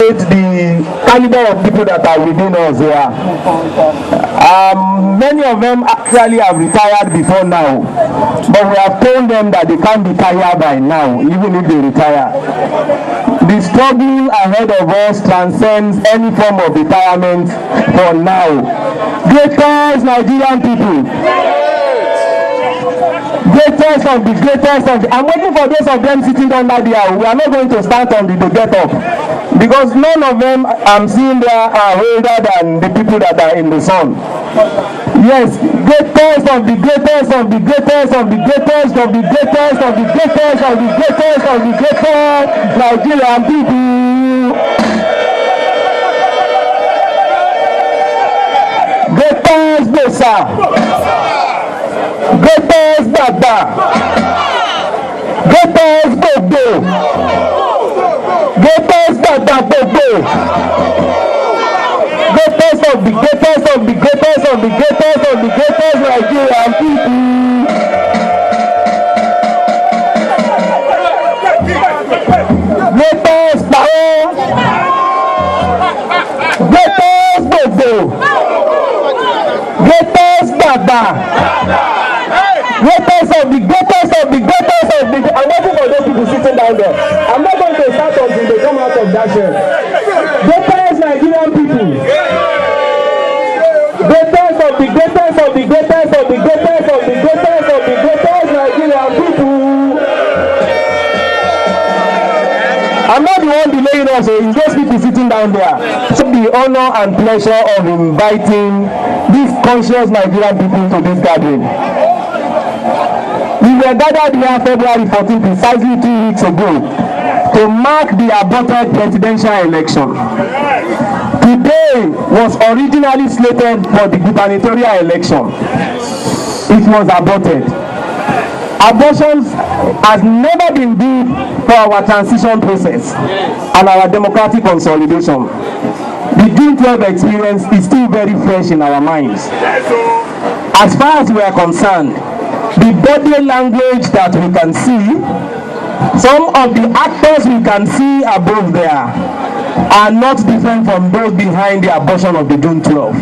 appreciate the caliber of people that are within us here. Many of them actually have retired before now, but we have told them that they can't retire by now, even if they retire. The struggle ahead of us transcends any form of retirement for now. Greatest Nigerian people. Greatest of the greatest of the, I'm waiting for those of them sitting under there. We are not going to start on the get up, because none of them I'm seeing there are older than the people that are in the sun. Yes, greatest of the greatest of the greatest of the greatest of the greatest of the greatest of the greatest of the greatest Nigerian people. Greatest Bosa. Greatest Dada. Greatest Bobo. Greatest Dada Bobo. Greatest of the greatest of the greatest of the greatest of the greatest Nigerian people. Greatest power. Greatest Bobo. Greatest Dada. Greatest of the greatest of the greatest of the. I'm waiting for those people sitting down there. I'm not going to start until they come out of that shell. Greatest Nigerian people. Greatest of the greatest of the greatest of the greatest of the greatest of the greatest Nigerian people. I'm not the one delaying us, it's those people sitting down there. So the honor and pleasure of inviting these conscious Nigerian people to this gathering. We were gathered here February 14, precisely 2 weeks ago, to mark the aborted presidential election. Today was originally slated for the gubernatorial election. It was aborted. Abortion has never been good for our transition process and our democratic consolidation. The June 12 experience is still very fresh in our minds. As far as we are concerned, the body language that we can see, some of the actors we can see above there are not different from those behind the abortion of the June 12.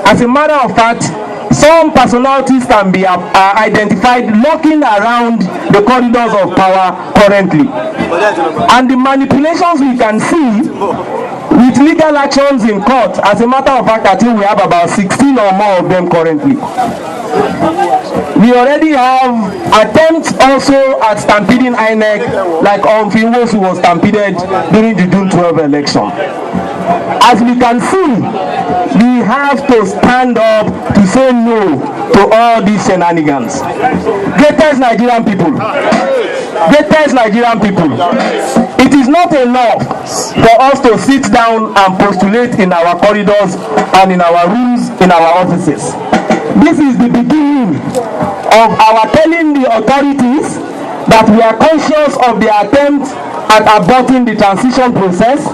As a matter of fact, some personalities can be identified lurking around the corridors of power currently. And the manipulations we can see with legal actions in court, as a matter of fact, I think we have about 16 or more of them currently. We already have attempts also at stampeding INEC, like Omfinwos, who was stampeded during the June 12 election. As we can see, we have to stand up to say no to all these shenanigans. Greatest Nigerian people. Greatest Nigerian people. It is not enough for us to sit down and postulate in our corridors and in our rooms, in our offices. This is the beginning of our telling the authorities that we are conscious of the attempt at aborting the transition process.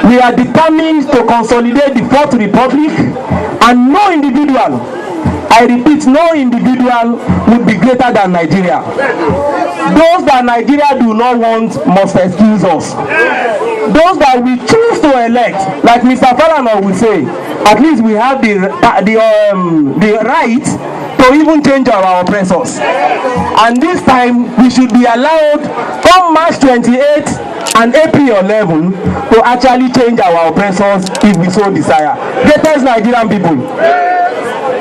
We are determined to consolidate the Fourth Republic, and no individual, I repeat, no individual would be greater than Nigeria. Those that Nigeria do not want must excuse us. Those that we choose to elect, like Mr. Falana will say, at least we have the right to even change our oppressors. And this time, we should be allowed from March 28th and April 11 to actually change our oppressors if we so desire. Greatest Nigerian people.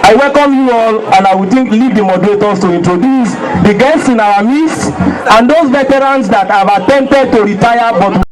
I welcome you all, and I would leave the moderators to introduce the guests in our midst and those veterans that have attempted to retire but